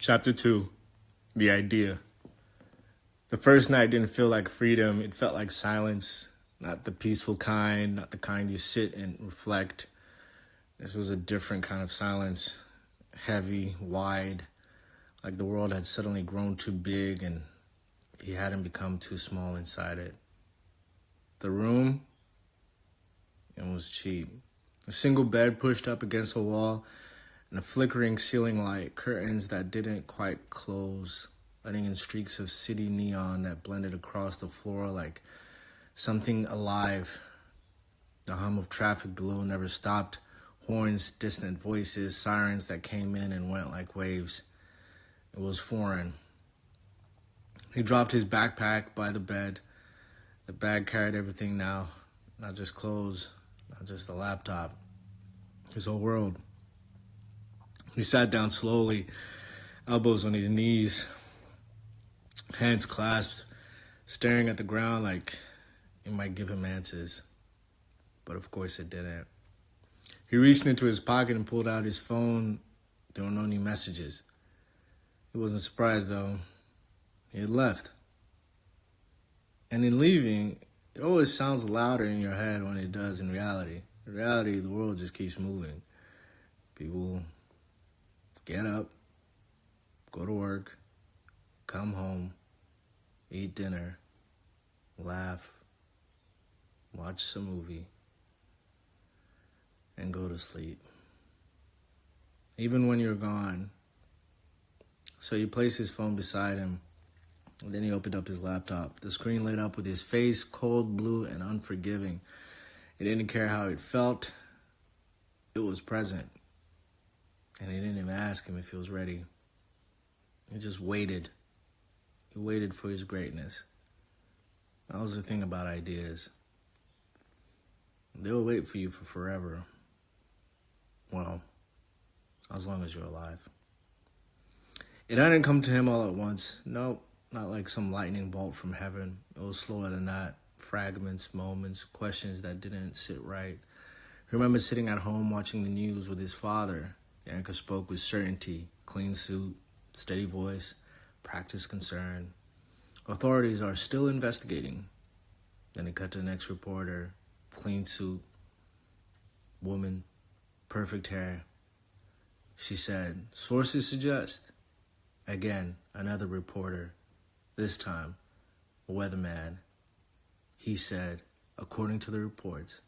Chapter 2, The Idea. The first night didn't feel like freedom, it felt like silence. Not the peaceful kind, not the kind you sit and reflect. This was a different kind of silence. Heavy, wide, like the world had suddenly grown too big and he hadn't become too small inside it. The room, it was cheap. A single bed pushed up against a wall and a flickering ceiling light, curtains that didn't quite close, letting in streaks of city neon that blended across the floor like something alive. The hum of traffic below never stopped. Horns, distant voices, sirens that came in and went like waves. It was foreign. He dropped his backpack by the bed. The bag carried everything now, not just clothes, not just the laptop, his whole world. He sat down slowly, elbows on his knees, hands clasped, staring at the ground like it might give him answers. But of course it didn't. He reached into his pocket and pulled out his phone. There were no new messages. He wasn't surprised, though. He had left. And in leaving, it always sounds louder in your head when it does in reality. In reality, the world just keeps moving. People get up, go to work, come home, eat dinner, laugh, watch some movie, and go to sleep. Even when you're gone. So he placed his phone beside him, and then he opened up his laptop. The screen lit up with his face, cold, blue, and unforgiving. He didn't care how it felt. It was present. And he didn't even ask him if he was ready. He just waited. He waited for his greatness. That was the thing about ideas. They will wait for you for forever. Well, as long as you're alive. It hadn't come to him all at once. Nope, not like some lightning bolt from heaven. It was slower than that. Fragments, moments, questions that didn't sit right. He remembers sitting at home watching the news with his father. The anchor spoke with certainty, clean suit, steady voice, practiced concern. Authorities are still investigating. Then it cut to the next reporter, clean suit, woman, perfect hair. She said, sources suggest. Again, another reporter, this time, a weatherman. He said, according to the reports.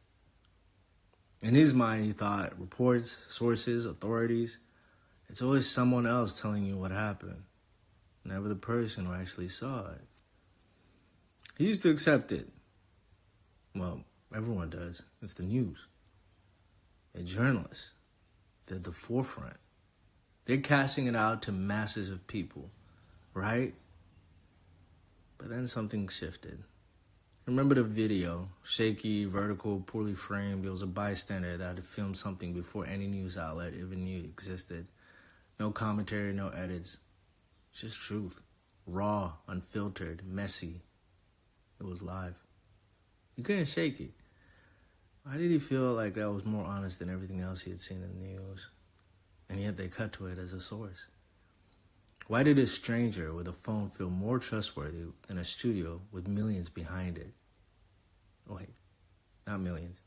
In his mind, he thought, reports, sources, authorities, it's always someone else telling you what happened, never the person who actually saw it. He used to accept it. Well, everyone does. It's the news. They're journalists. They're at the forefront. They're casting it out to masses of people, right? But then something shifted. Remember the video, shaky, vertical, poorly framed. It was a bystander that had filmed something before any news outlet even knew it existed. No commentary, no edits. Just truth. Raw, unfiltered, messy. It was live. He couldn't shake it. Why did he feel like that was more honest than everything else he had seen in the news? And yet they cut to it as a source. Why did a stranger with a phone feel more trustworthy than a studio with millions behind it? Wait, not millions,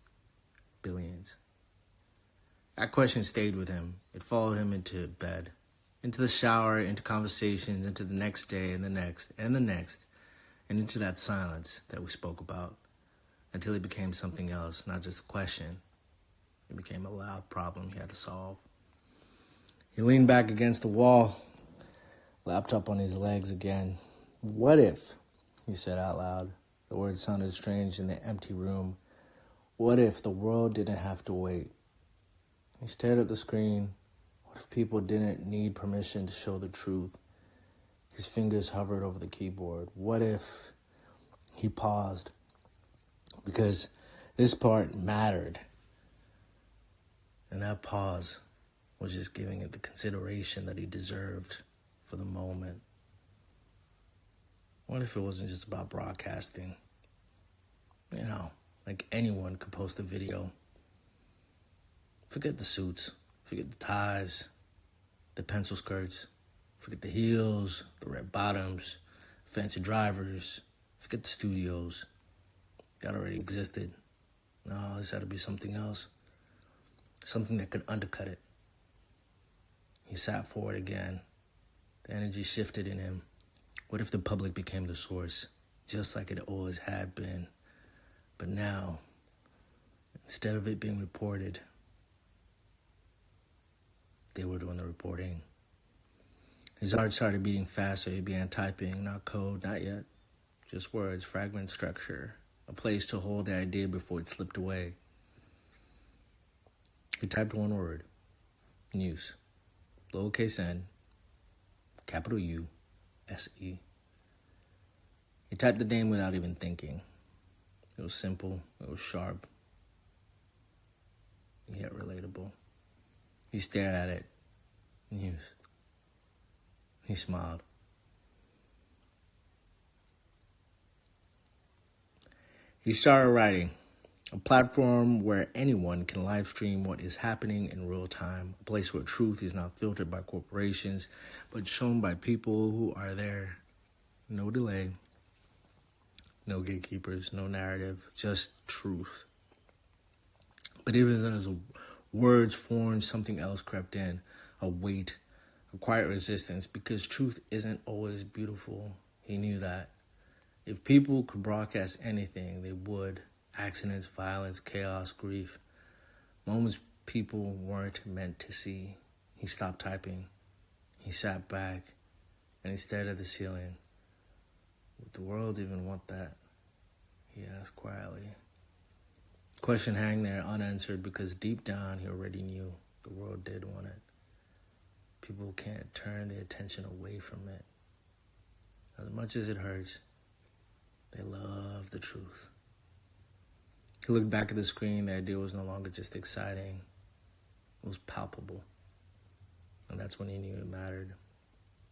billions. That question stayed with him. It followed him into bed, into the shower, into conversations, into the next day and the next and the next, and into that silence that we spoke about, until it became something else, not just a question. It became a loud problem he had to solve. He leaned back against the wall, laptop on his legs again. What if, he said out loud. The words sounded strange in the empty room. What if the world didn't have to wait? He stared at the screen. What if people didn't need permission to show the truth? His fingers hovered over the keyboard. What if he paused? Because this part mattered. And that pause was just giving it the consideration that he deserved for the moment. What if it wasn't just about broadcasting? You know, like anyone could post a video. Forget the suits, forget the ties, the pencil skirts. Forget the heels, the red bottoms, fancy drivers. Forget the studios. That already existed. No, this had to be something else. Something that could undercut it. He sat forward again. The energy shifted in him. What if the public became the source, just like it always had been? But now, instead of it being reported, they were doing the reporting. His heart started beating faster. He began typing, not code, not yet. Just words, fragment structure, a place to hold the idea before it slipped away. He typed one word, news, lowercase n, capital U, S-E. He typed the name without even thinking. It was simple, it was sharp, yet relatable. He stared at it, news. He smiled. He started writing, a platform where anyone can live stream what is happening in real time, a place where truth is not filtered by corporations, but shown by people who are there. No delay, no gatekeepers, no narrative, just truth. But even as words formed, something else crept in, a weight, a quiet resistance, because truth isn't always beautiful. He knew that. If people could broadcast anything, they would. Accidents, violence, chaos, grief. Moments people weren't meant to see. He stopped typing. He sat back, and he stared at the ceiling. Would the world even want that? He asked quietly. The question hung there unanswered because deep down he already knew the world did want it. People can't turn their attention away from it. As much as it hurts, they love the truth. He looked back at the screen. The idea was no longer just exciting. It was palpable. And that's when he knew it mattered.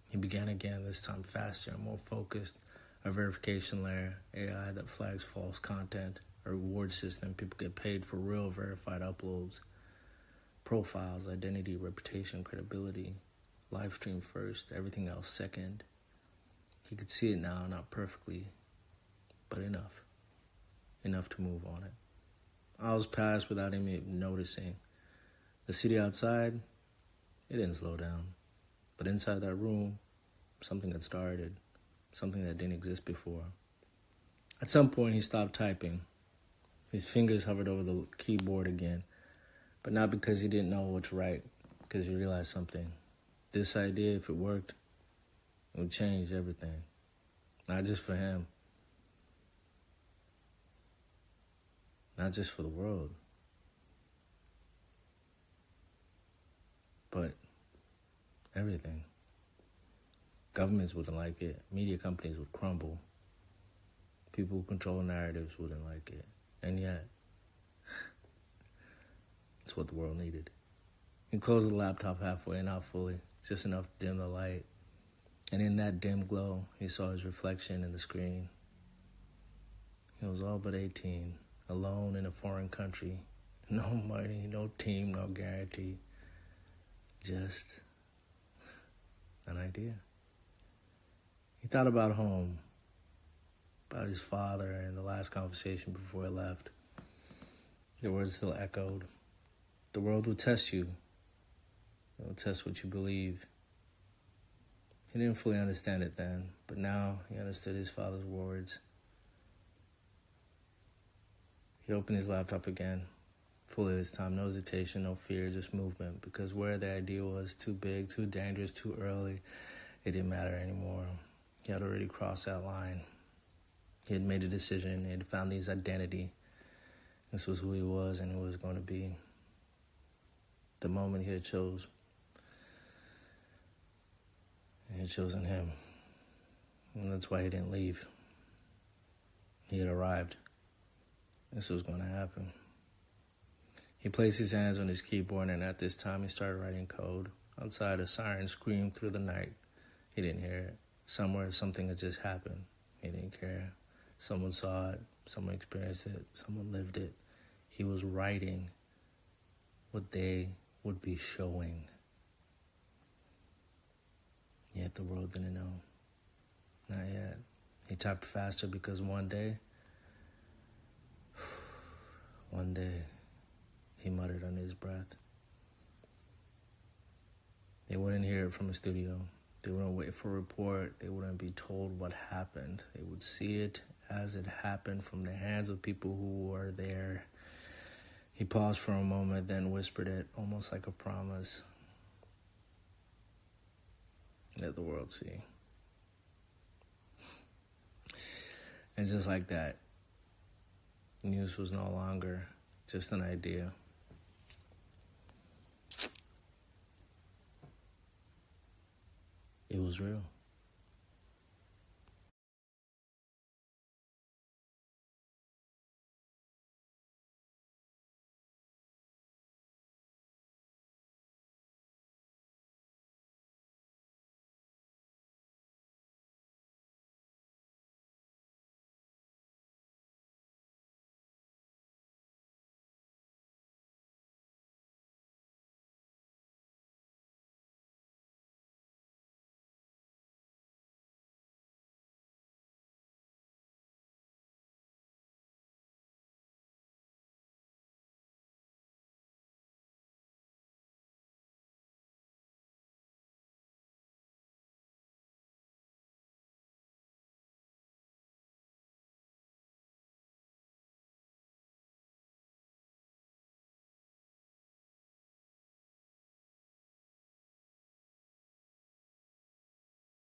He began again, this time faster and more focused. A verification layer, AI that flags false content, a reward system. People get paid for real verified uploads. Profiles, identity, reputation, credibility. Live stream first, everything else second. He could see it now, not perfectly, but enough. Enough to move on it. Hours passed without him even noticing. The city outside, it didn't slow down. But inside that room, something had started. Something that didn't exist before. At some point, he stopped typing. His fingers hovered over the keyboard again. But not because he didn't know what to write, because he realized something. This idea, if it worked, it would change everything. Not just for him. Not just for the world. But everything. Governments wouldn't like it. Media companies would crumble. People who control narratives wouldn't like it. And yet, it's what the world needed. He closed the laptop halfway, not fully, just enough to dim the light. And in that dim glow, he saw his reflection in the screen. He was all but 18, alone in a foreign country. No money, no team, no guarantee. Just an idea. He thought about home, about his father and the last conversation before he left. The words still echoed. The world will test you. It will test what you believe. He didn't fully understand it then, but now he understood his father's words. He opened his laptop again, fully this time. No hesitation, no fear, just movement. Because where the idea was too big, too dangerous, too early, it didn't matter anymore. He had already crossed that line. He had made a decision. He had found his identity. This was who he was and who he was going to be. The moment he had chose. He had chosen him. And that's why he didn't leave. He had arrived. This was going to happen. He placed his hands on his keyboard, and at this time he started writing code. Outside, a siren screamed through the night. He didn't hear it. Somewhere, something had just happened. He didn't care. Someone saw it. Someone experienced it. Someone lived it. He was writing what they would be showing. Yeah. yet the world didn't know. Not yet. He typed faster because one day, he muttered under his breath. They wouldn't hear it from a studio. They wouldn't wait for a report. They wouldn't be told what happened. They would see it as it happened from the hands of people who were there. He paused for a moment, then whispered it, almost like a promise. Let the world see. And just like that, news was no longer just an idea. It was real.